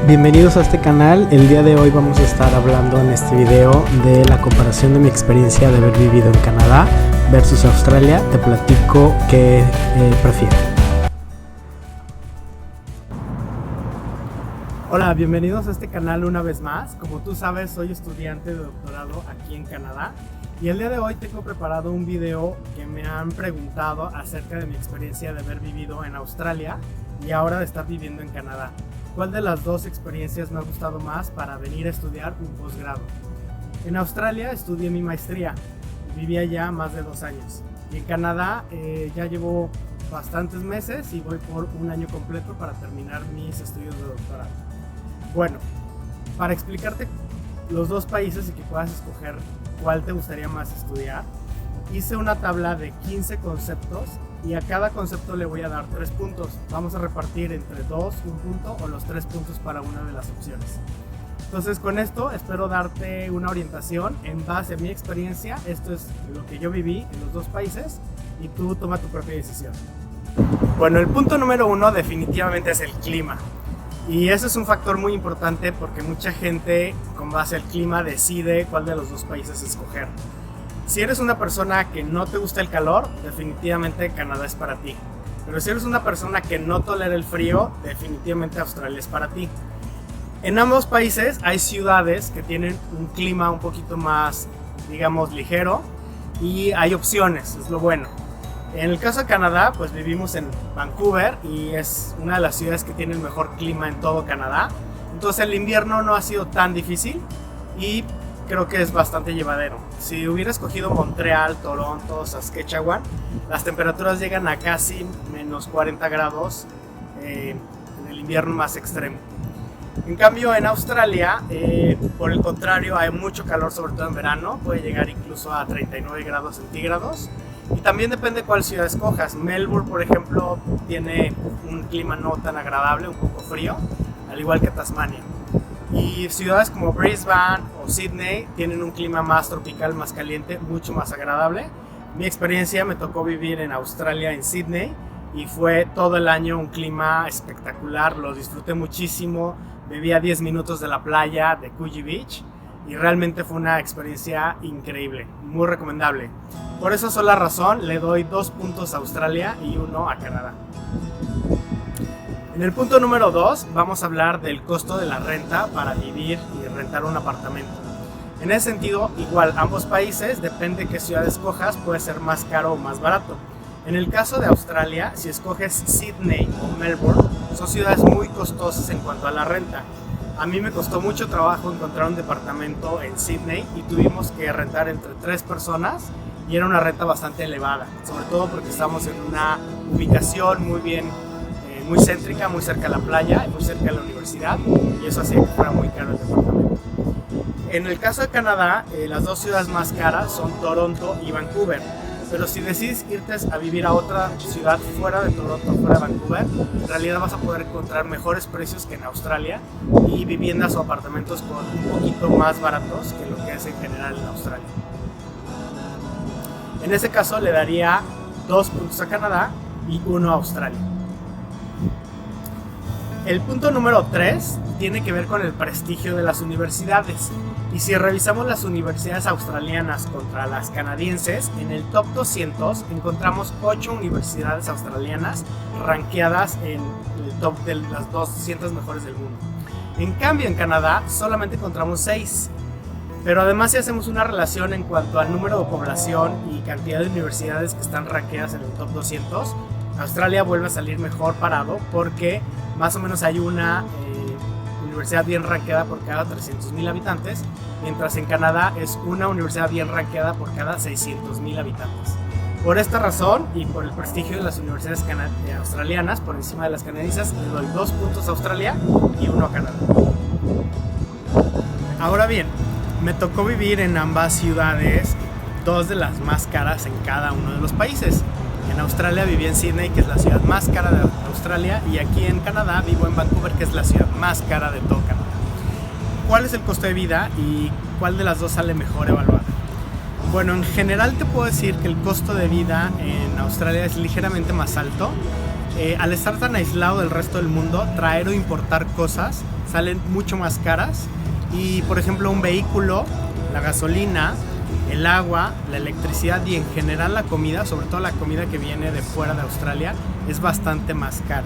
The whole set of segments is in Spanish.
Bienvenidos a este canal. El día de hoy vamos a estar hablando en este video de la comparación de mi experiencia de haber vivido en Canadá versus Australia. Te platico qué prefiero. Hola, bienvenidos a este canal una vez más. Como tú sabes, soy estudiante de doctorado aquí en Canadá y el día de hoy tengo preparado un video que me han preguntado acerca de mi experiencia de haber vivido en Australia y ahora de estar viviendo en Canadá. ¿Cuál de las dos experiencias me ha gustado más para venir a estudiar un posgrado? En Australia estudié mi maestría, viví allá más de 2 años. Y en Canadá ya llevo bastantes meses y voy por un año completo para terminar mis estudios de doctorado. Bueno, para explicarte los dos países y que puedas escoger cuál te gustaría más estudiar, hice una tabla de 15 conceptos y a cada concepto le voy a dar 3 puntos. Vamos a repartir entre 2, 1 punto o los 3 puntos para una de las opciones. Entonces con esto espero darte una orientación en base a mi experiencia. Esto es lo que yo viví en los dos países y tú toma tu propia decisión. Bueno, el punto número 1 definitivamente es el clima. Y ese es un factor muy importante porque mucha gente con base al clima decide cuál de los dos países escoger. Si eres una persona que no te gusta el calor, definitivamente Canadá es para ti. Pero si eres una persona que no tolera el frío, definitivamente Australia es para ti. En ambos países hay ciudades que tienen un clima un poquito más, digamos, ligero y hay opciones, es lo bueno. En el caso de Canadá, pues vivimos en Vancouver y es una de las ciudades que tiene el mejor clima en todo Canadá. Entonces el invierno no ha sido tan difícil y creo que es bastante llevadero. Si hubiera escogido Montreal, Toronto, Saskatchewan, las temperaturas llegan a casi menos 40 grados en el invierno más extremo. En cambio en Australia, por el contrario, hay mucho calor, sobre todo en verano, puede llegar incluso a 39 grados centígrados. Y también depende de cuál ciudad escojas. Melbourne, por ejemplo, tiene un clima no tan agradable, un poco frío, al igual que Tasmania. Y ciudades como Brisbane o Sydney tienen un clima más tropical, más caliente, mucho más agradable. Mi experiencia me tocó vivir en Australia, en Sydney, y fue todo el año un clima espectacular, lo disfruté muchísimo. Vivía a 10 minutos de la playa de Coogee Beach y realmente fue una experiencia increíble, muy recomendable. Por esa sola razón le doy 2 puntos a Australia y 1 a Canadá. En el punto número 2 vamos a hablar del costo de la renta para vivir y rentar un apartamento. En ese sentido, igual ambos países, depende de qué ciudad escojas, puede ser más caro o más barato. En el caso de Australia, si escoges Sydney o Melbourne, son ciudades muy costosas en cuanto a la renta. A mí me costó mucho trabajo encontrar un departamento en Sydney y tuvimos que rentar entre 3 personas y era una renta bastante elevada, sobre todo porque estamos en una ubicación muy céntrica, muy cerca de la playa y muy cerca de la universidad, y eso hacía que fuera muy caro el departamento. En el caso de Canadá, las dos ciudades más caras son Toronto y Vancouver, pero si decides irte a vivir a otra ciudad fuera de Toronto, fuera de Vancouver, en realidad vas a poder encontrar mejores precios que en Australia y viviendas o apartamentos con un poquito más baratos que lo que es en general en Australia. En ese caso le daría 2 puntos a Canadá y 1 a Australia. El punto número 3 tiene que ver con el prestigio de las universidades. Y si revisamos las universidades australianas contra las canadienses, en el top 200 encontramos 8 universidades australianas rankeadas en el top de las 200 mejores del mundo. En cambio en Canadá solamente encontramos 6. Pero además si hacemos una relación en cuanto al número de población y cantidad de universidades que están rankeadas en el top 200, Australia vuelve a salir mejor parado porque más o menos hay una universidad bien rankeada por cada 300,000 habitantes, mientras en Canadá es una universidad bien rankeada por cada 600,000 habitantes. Por esta razón y por el prestigio de las universidades australianas por encima de las canadienses, le doy 2 puntos a Australia y 1 a Canadá. Ahora bien, me tocó vivir en ambas ciudades, 2 de las más caras en cada uno de los países. En Australia viví en Sydney, que es la ciudad más cara de Australia, y aquí en Canadá vivo en Vancouver, que es la ciudad más cara de todo Canadá. ¿Cuál es el costo de vida y cuál de las dos sale mejor evaluada? Bueno, en general te puedo decir que el costo de vida en Australia es ligeramente más alto. Al estar tan aislado del resto del mundo, traer o importar cosas salen mucho más caras y, por ejemplo, un vehículo, la gasolina, el agua, la electricidad y en general la comida, sobre todo la comida que viene de fuera de Australia, es bastante más cara.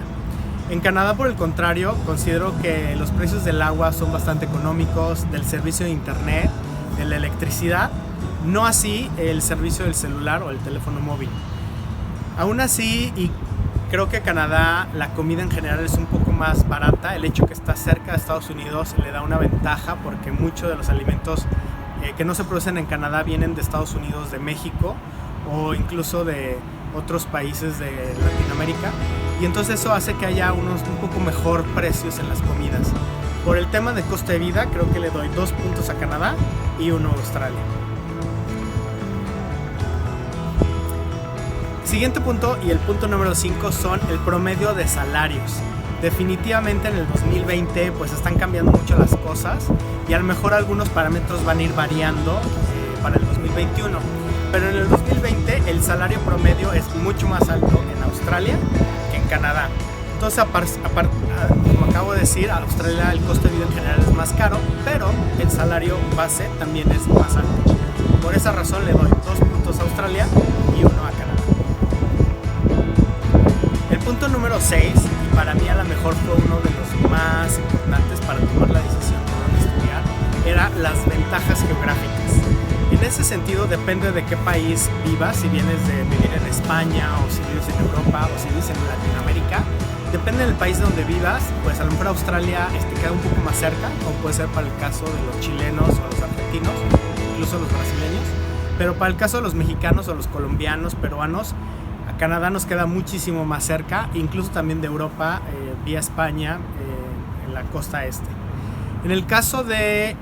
En Canadá, por el contrario, considero que los precios del agua son bastante económicos, del servicio de internet, de la electricidad, no así el servicio del celular o el teléfono móvil. Aún así, y creo que Canadá, la comida en general es un poco más barata. El hecho que está cerca de Estados Unidos le da una ventaja porque muchos de los alimentos que no se producen en Canadá vienen de Estados Unidos, de México o incluso de otros países de Latinoamérica, y entonces eso hace que haya un poco mejor precios en las comidas. Por el tema de coste de vida, creo que le doy 2 puntos a Canadá y 1 a Australia. Siguiente punto, y el punto número 5, son el promedio de salarios. Definitivamente en el 2020 pues están cambiando mucho las cosas y a lo mejor algunos parámetros van a ir variando para el 2021. Pero en el 2020 el salario promedio es mucho más alto en Australia que en Canadá. Entonces, como acabo de decir, a Australia el coste de vida en general es más caro, pero el salario base también es más alto. Por esa razón le doy 2 puntos a Australia y 1 a Canadá. El punto número 6, y para mí a lo mejor fue uno de los más importantes para tomar la decisión de dónde estudiar, era las ventajas geográficas. En ese sentido depende de qué país vivas, si vienes de vivir en España o si vives en Europa o si vives en Latinoamérica. Depende del país donde vivas, pues a lo mejor Australia queda un poco más cerca, como puede ser para el caso de los chilenos o los argentinos, incluso los brasileños. Pero para el caso de los mexicanos o los colombianos, peruanos, a Canadá nos queda muchísimo más cerca, incluso también de Europa, vía España, en la costa este. En el caso de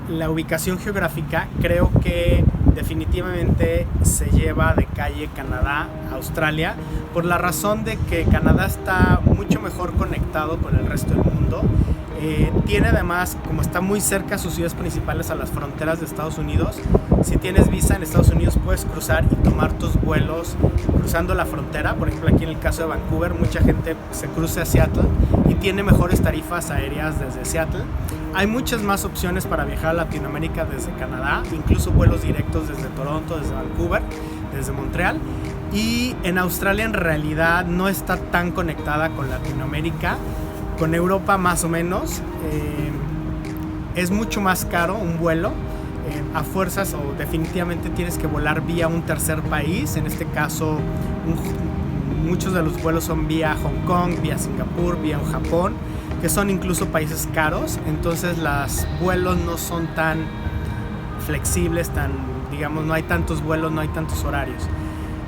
la ubicación geográfica, creo que definitivamente se lleva de calle Canadá a Australia, por la razón de que Canadá está mucho mejor conectado con el resto del mundo. Tiene además, como está muy cerca a sus ciudades principales, a las fronteras de Estados Unidos, si tienes visa en Estados Unidos puedes cruzar y tomar tus vuelos cruzando la frontera. Por ejemplo, aquí en el caso de Vancouver, mucha gente se cruza a Seattle y tiene mejores tarifas aéreas desde Seattle. Hay muchas más opciones para viajar a Latinoamérica desde Canadá, incluso vuelos directos desde Toronto, desde Vancouver, desde Montreal. Y en Australia en realidad no está tan conectada con Latinoamérica, con Europa más o menos. Es mucho más caro un vuelo, a fuerzas o definitivamente tienes que volar vía un tercer país. En este caso muchos de los vuelos son vía Hong Kong, vía Singapur, vía Japón, que son incluso países caros. Entonces los vuelos no son tan flexibles, digamos, no hay tantos vuelos, no hay tantos horarios.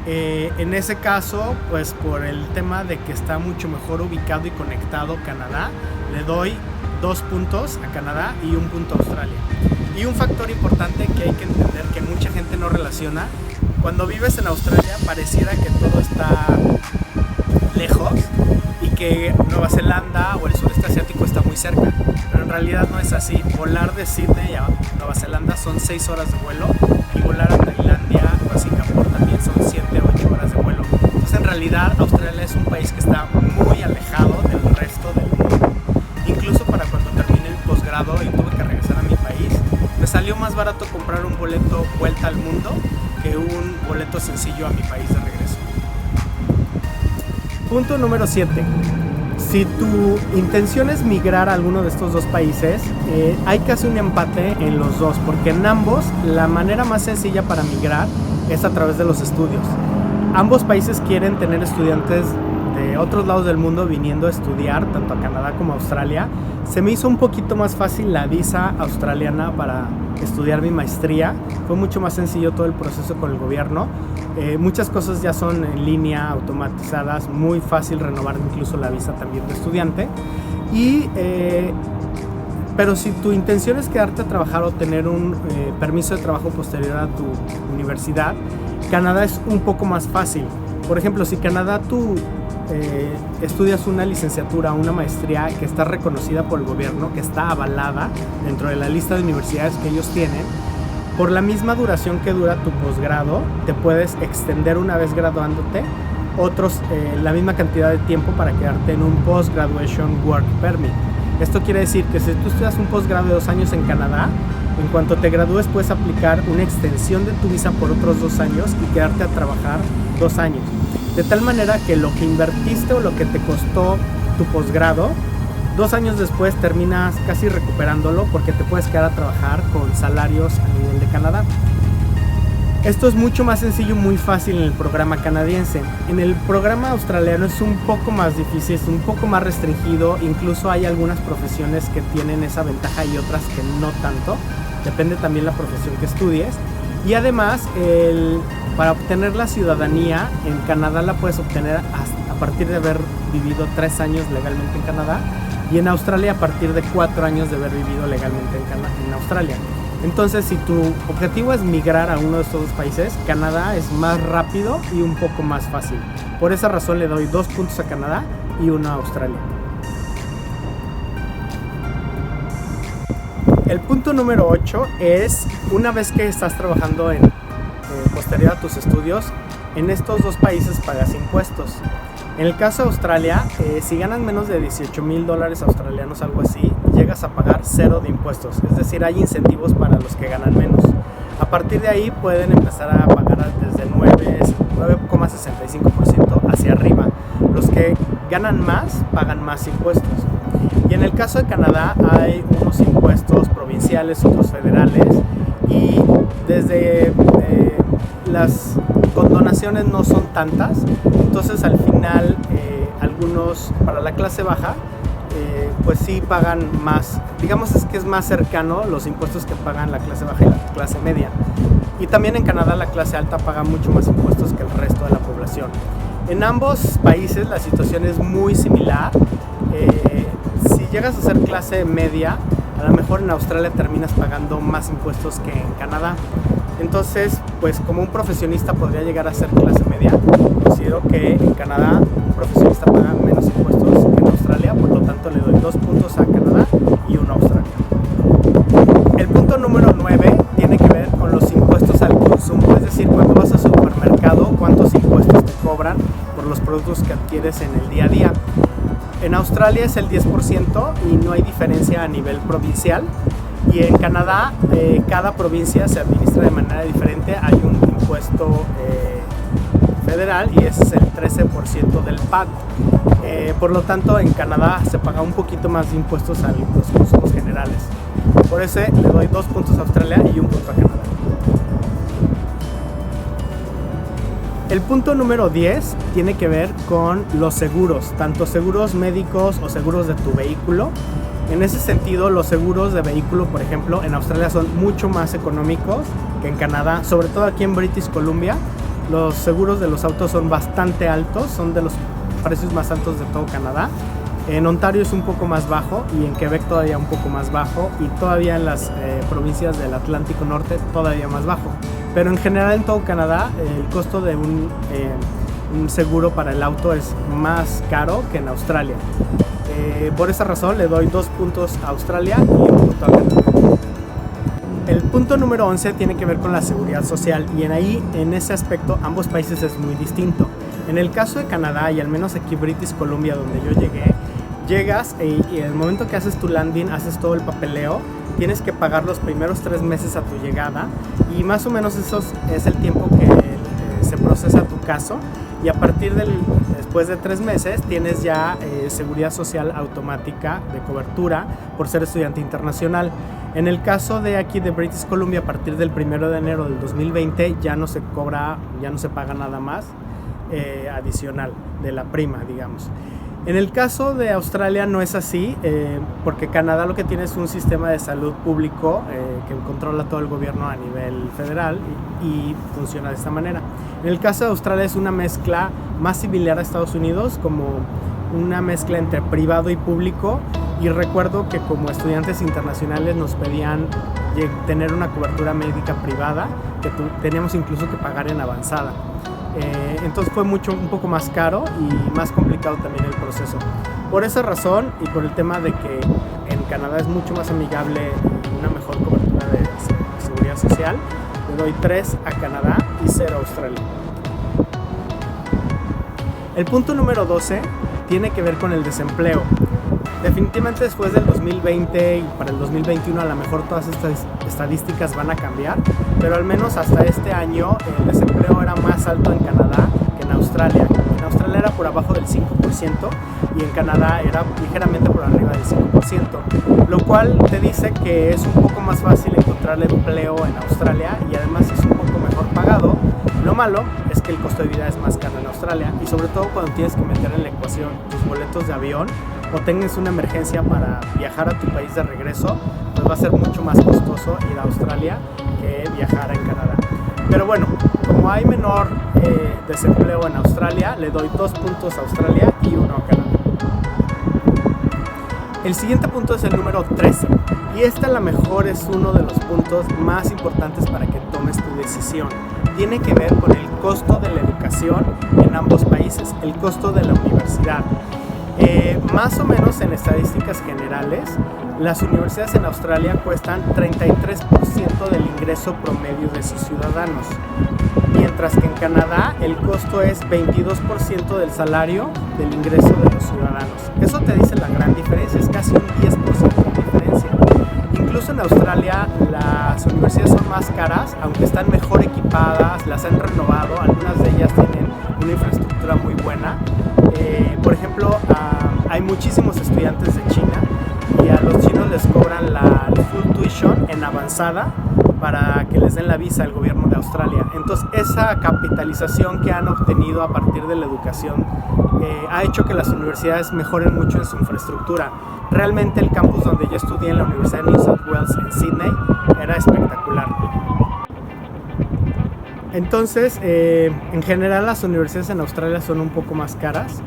En ese caso, pues por el tema de que está mucho mejor ubicado y conectado Canadá, le doy 2 puntos a Canadá y 1 punto a Australia. Y un factor importante que hay que entender, que mucha gente no relaciona: cuando vives en Australia pareciera que todo está lejos y que Nueva Zelanda o el sudeste asiático está muy cerca, pero en realidad no es así. Volar de Sydney a Nueva Zelanda son 6 horas de vuelo, y volar a Tailandia o a Singapur también son 7 o 8 horas de vuelo. Entonces en realidad Australia es un país que está muy alejado del resto del mundo. Incluso para cuando terminé el posgrado y tuve que regresar a mi país, me salió más barato comprar un boleto vuelta al mundo que un boleto sencillo a mi país de regreso. Punto número 7. Si tu intención es migrar a alguno de estos dos países, hay que hacer un empate en los dos, porque en ambos la manera más sencilla para migrar es a través de los estudios. Ambos países quieren tener estudiantes de otros lados del mundo viniendo a estudiar, tanto a Canadá como a Australia. Se me hizo un poquito más fácil la visa australiana para estudiar mi maestría. Fue mucho más sencillo todo el proceso con el gobierno. Muchas cosas ya son en línea, automatizadas, muy fácil renovar incluso la visa también de estudiante. Pero si tu intención es quedarte a trabajar o tener un permiso de trabajo posterior a tu universidad, Canadá es un poco más fácil. Por ejemplo, si Canadá tú estudias una licenciatura o una maestría que está reconocida por el gobierno, que está avalada dentro de la lista de universidades que ellos tienen, por la misma duración que dura tu posgrado, te puedes extender una vez graduándote la misma cantidad de tiempo para quedarte en un Post-Graduation Work Permit. Esto quiere decir que si tú estudias un posgrado de 2 años en Canadá, en cuanto te gradúes puedes aplicar una extensión de tu visa por otros 2 años y quedarte a trabajar 2 años. De tal manera que lo que invertiste o lo que te costó tu posgrado, 2 años después terminas casi recuperándolo porque te puedes quedar a trabajar con salarios a nivel de Canadá. Esto es mucho más sencillo y muy fácil en el programa canadiense. En el programa australiano es un poco más difícil, es un poco más restringido, incluso hay algunas profesiones que tienen esa ventaja y otras que no tanto. Depende también la profesión que estudies. Y además, para obtener la ciudadanía en Canadá la puedes obtener a partir de haber vivido 3 años legalmente en Canadá, y en Australia a partir de 4 años de haber vivido legalmente en Australia. Entonces, si tu objetivo es migrar a uno de estos dos países, Canadá es más rápido y un poco más fácil. Por esa razón le doy 2 puntos a Canadá y 1 a Australia. El punto número 8 es, una vez que estás trabajando en posterior a tus estudios, en estos dos países pagas impuestos. En el caso de Australia, si ganas menos de $18,000 australianos, algo así, llegas a pagar 0 de impuestos. Es decir, hay incentivos para los que ganan menos. A partir de ahí pueden empezar a pagar desde 9,65% hacia arriba. Los que ganan más, pagan más impuestos. Y en el caso de Canadá hay unos impuestos provinciales, otros federales, y desde las condonaciones no son tantas, entonces al final algunos para la clase baja pues sí pagan más, digamos es que es más cercano los impuestos que pagan la clase baja y la clase media. Y también en Canadá la clase alta paga mucho más impuestos que el resto de la población. En ambos países la situación es muy similar. Si llegas a ser clase media, a lo mejor en Australia terminas pagando más impuestos que en Canadá. Entonces, pues como un profesionista podría llegar a ser clase media, considero que en Canadá un profesionista paga menos impuestos que en Australia, por lo tanto le doy 2 puntos a Canadá y 1 a Australia. El punto número 9 tiene que ver con los impuestos al consumo, es decir, cuando vas al supermercado, cuántos impuestos te cobran por los productos que adquieres en el día a día. En Australia es el 10% y no hay diferencia a nivel provincial. Y en Canadá, cada provincia se administra de manera diferente. Hay un impuesto federal y ese es el 13% del pago. Por lo tanto, en Canadá se paga un poquito más de impuestos a los consumos generales. Por eso le doy 2 puntos a Australia y 1 punto a Canadá. El punto número 10 tiene que ver con los seguros, tanto seguros médicos o seguros de tu vehículo. En ese sentido, los seguros de vehículo, por ejemplo, en Australia son mucho más económicos que en Canadá, sobre todo aquí en British Columbia. Los seguros de los autos son bastante altos, son de los precios más altos de todo Canadá. En Ontario es un poco más bajo y en Quebec todavía un poco más bajo, y todavía en las provincias del Atlántico Norte todavía más bajo. Pero en general en todo Canadá el costo de un seguro para el auto es más caro que en Australia. Por esa razón le doy 2 puntos a Australia y 1 punto a Canadá. El punto número 11 tiene que ver con la seguridad social, y en ese aspecto ambos países es muy distinto. En el caso de Canadá, y al menos aquí British Columbia donde yo llegas y en el momento que haces tu landing, haces todo el papeleo, tienes que pagar los primeros 3 meses a tu llegada, y más o menos eso es el tiempo que se procesa tu caso, y a partir después de 3 meses tienes ya seguridad social automática de cobertura por ser estudiante internacional. En el caso de aquí de British Columbia, a partir del 1 de enero del 2020 ya no se paga nada más adicional de la prima, digamos. En el caso de Australia no es así, porque Canadá lo que tiene es un sistema de salud público que controla todo el gobierno a nivel federal y funciona de esta manera. En el caso de Australia es una mezcla más similar a Estados Unidos, como una mezcla entre privado y público, y recuerdo que como estudiantes internacionales nos pedían tener una cobertura médica privada que teníamos incluso que pagar en avanzada. Entonces fue un poco más caro y más complicado también el proceso. Por esa razón y por el tema de que en Canadá es mucho más amigable y una mejor cobertura de seguridad social, le doy 3 a Canadá y 0 a Australia. El punto número 12 tiene que ver con el desempleo. Definitivamente después del 2020 y para el 2021 a lo mejor todas estas estadísticas van a cambiar, pero al menos hasta este año el desempleo era más alto en Canadá que en Australia. En Australia era por abajo del 5% y en Canadá era ligeramente por arriba del 5%, lo cual te dice que es un poco más fácil encontrar empleo en Australia y además es un poco mejor pagado. Lo malo es que el costo de vida es más caro en Australia y sobre todo cuando tienes que meter en la ecuación tus boletos de avión o tengas una emergencia para viajar a tu país de regreso, pues va a ser mucho más costoso ir a Australia que viajar en Canadá. Pero bueno, como hay menor desempleo en Australia, le doy 2 puntos a Australia y 1 a Canadá. El siguiente punto es el número 13 y este a lo mejor es uno de los puntos más importantes para que tomes tu decisión. Tiene que ver con el costo de la educación en ambos países, el costo de la universidad. Más o menos en estadísticas generales, las universidades en Australia cuestan 33% del ingreso promedio de sus ciudadanos, mientras que en Canadá el costo es 22% del salario del ingreso de los ciudadanos. Eso te dice la gran diferencia, es casi un 10% de diferencia. Incluso en Australia las universidades son más caras, aunque están mejor equipadas, las han renovado, algunas de ellas tienen una infraestructura muy buena. Por ejemplo, hay muchísimos estudiantes de China y a los chinos les cobran la full tuition en avanzada para que les den la visa al gobierno de Australia. Entonces esa capitalización que han obtenido a partir de la educación ha hecho que las universidades mejoren mucho en su infraestructura. Realmente el campus donde yo estudié en la Universidad de New South Wales en Sydney era espectacular. Entonces, en general las universidades en Australia son un poco más caras.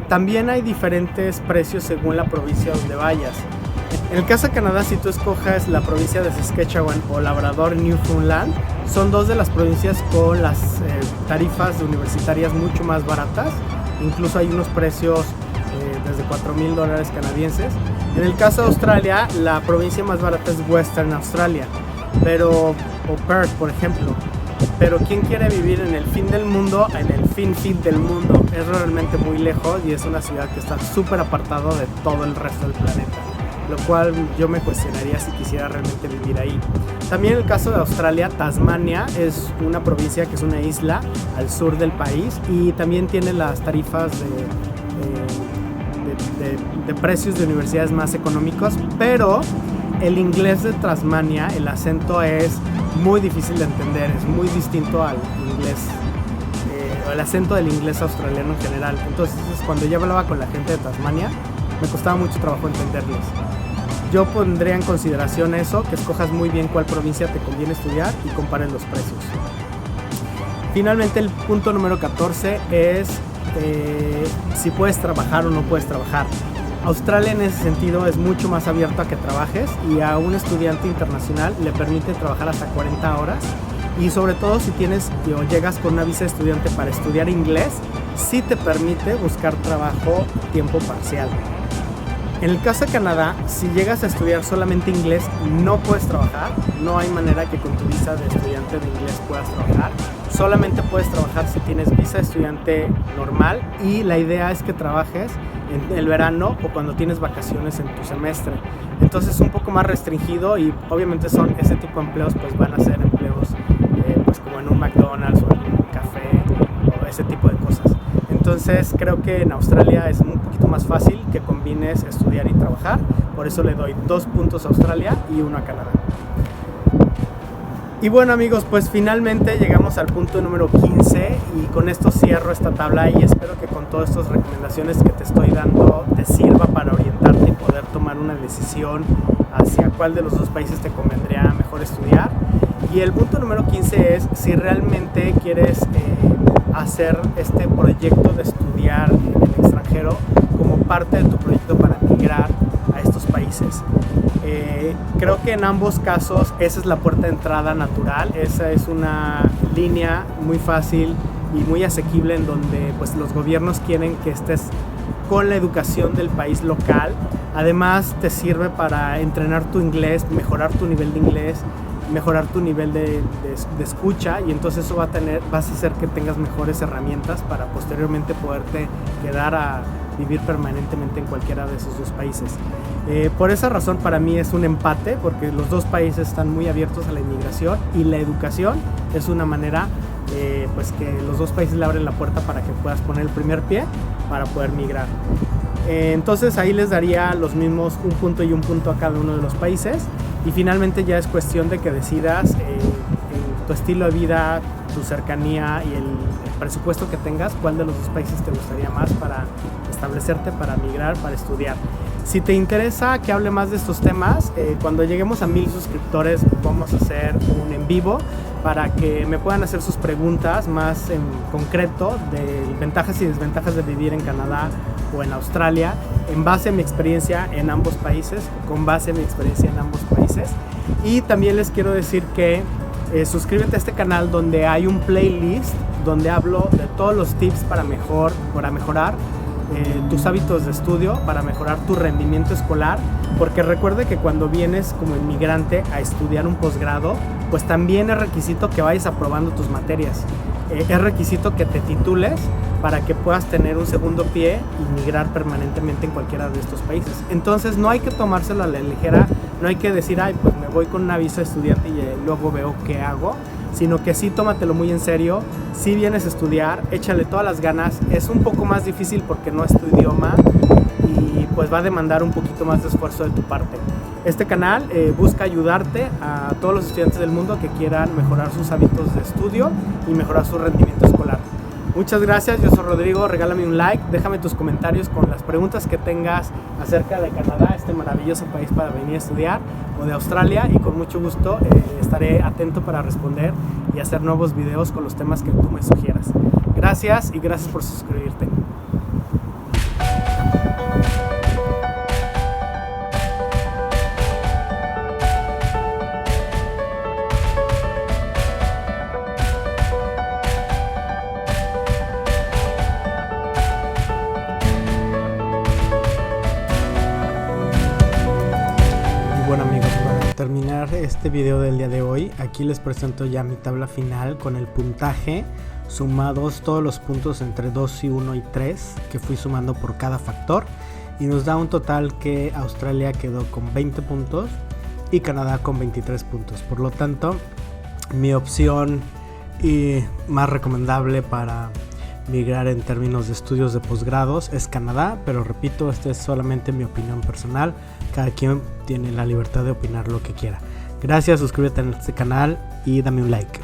También hay diferentes precios según la provincia donde vayas. En el caso de Canadá, si tú escoges la provincia de Saskatchewan o Labrador, Newfoundland, son dos de las provincias con las tarifas universitarias mucho más baratas. Incluso hay unos precios desde $4,000 canadienses. En el caso de Australia, la provincia más barata es Western Australia, o Perth, por ejemplo. Pero ¿quién quiere vivir en el fin del mundo? En el fin del mundo. Es realmente muy lejos y es una ciudad que está súper apartado de todo el resto del planeta, lo cual yo me cuestionaría si quisiera realmente vivir ahí. También en el caso de Australia, Tasmania es una provincia que es una isla al sur del país y también tiene las tarifas de precios de universidades más económicos, pero el inglés de Tasmania, el acento es muy difícil de entender, es muy distinto al inglés, el acento del inglés australiano en general. Entonces cuando yo hablaba con la gente de Tasmania me costaba mucho trabajo entenderlos. Yo pondría en consideración eso, que escojas muy bien cuál provincia te conviene estudiar y compares los precios. Finalmente el punto número 14 es si puedes trabajar o no puedes trabajar. Australia en ese sentido es mucho más abierto a que trabajes y a un estudiante internacional le permite trabajar hasta 40 horas y sobre todo si tienes o llegas con una visa de estudiante para estudiar inglés, sí te permite buscar trabajo a tiempo parcial. En el caso de Canadá, si llegas a estudiar solamente inglés, no puedes trabajar, no hay manera que con tu visa de estudiante de inglés puedas trabajar. Solamente puedes trabajar si tienes visa de estudiante normal y la idea es que trabajes en el verano o cuando tienes vacaciones en tu semestre. Entonces es un poco más restringido y obviamente son ese tipo de empleos, pues van a ser empleos pues como en un McDonald's o en un café o ese tipo de cosas. Entonces creo que en Australia es un poquito más fácil que combines estudiar y trabajar, por eso le doy 2 puntos a Australia y 1 a Canadá. Y bueno amigos, pues finalmente llegamos al punto número 15 y con esto cierro esta tabla y espero que con todas estas recomendaciones que te estoy dando te sirva para orientarte y poder tomar una decisión hacia cuál de los dos países te convendría mejor estudiar. Y el punto número 15 es si realmente quieres hacer este proyecto de estudiar en el extranjero como parte de tu proyecto para migrar a estos países. Creo que en ambos casos esa es la puerta de entrada natural, esa es una línea muy fácil y muy asequible en donde pues, los gobiernos quieren que estés con la educación del país local. Además te sirve para entrenar tu inglés, mejorar tu nivel de inglés, mejorar tu nivel de escucha y entonces eso vas a hacer que tengas mejores herramientas para posteriormente poderte quedar a vivir permanentemente en cualquiera de esos dos países. Por esa razón para mí es un empate, porque los dos países están muy abiertos a la inmigración y la educación es una manera pues que los dos países le abren la puerta para que puedas poner el primer pie para poder migrar. Entonces ahí les daría los mismos un punto y un punto a cada uno de los países, y finalmente ya es cuestión de que decidas tu estilo de vida, tu cercanía y el presupuesto que tengas, cuál de los dos países te gustaría más para establecerte, para migrar, para estudiar. Si te interesa que hable más de estos temas, cuando lleguemos a 1000 suscriptores vamos a hacer un en vivo para que me puedan hacer sus preguntas más en concreto de ventajas y desventajas de vivir en Canadá o en Australia, en base a mi experiencia en ambos países, con base a mi experiencia en ambos países. Y también les quiero decir que suscríbete a este canal, donde hay un playlist donde hablo de todos los tips para mejorar tus hábitos de estudio, para mejorar tu rendimiento escolar, porque recuerde que cuando vienes como inmigrante a estudiar un posgrado, pues también es requisito que vayas aprobando tus materias, es requisito que te titules para que puedas tener un segundo pie y migrar permanentemente en cualquiera de estos países. Entonces no hay que tomárselo a la ligera, no hay que decir, ay, pues me voy con una visa de estudiante y luego veo qué hago, sino que sí, tómatelo muy en serio. Si vienes a estudiar, échale todas las ganas. Es un poco más difícil porque no es tu idioma y pues va a demandar un poquito más de esfuerzo de tu parte. Este canal busca ayudarte a todos los estudiantes del mundo que quieran mejorar sus hábitos de estudio y mejorar su rendimiento escolar. Muchas gracias, yo soy Rodrigo, regálame un like, déjame tus comentarios con las preguntas que tengas acerca de Canadá, este maravilloso país para venir a estudiar, o de Australia, y con mucho gusto estaré atento para responder y hacer nuevos videos con los temas que tú me sugieras. Gracias y gracias por suscribirte. Bueno amigos, para terminar este video del día de hoy, aquí les presento ya mi tabla final con el puntaje, sumados todos los puntos entre 2 y 1 y 3 que fui sumando por cada factor, y nos da un total que Australia quedó con 20 puntos y Canadá con 23 puntos. Por lo tanto, mi opción más recomendable para migrar en términos de estudios de posgrados es Canadá, pero repito, esta es solamente mi opinión personal. Cada quien tiene la libertad de opinar lo que quiera. Gracias, suscríbete a este canal y dame un like.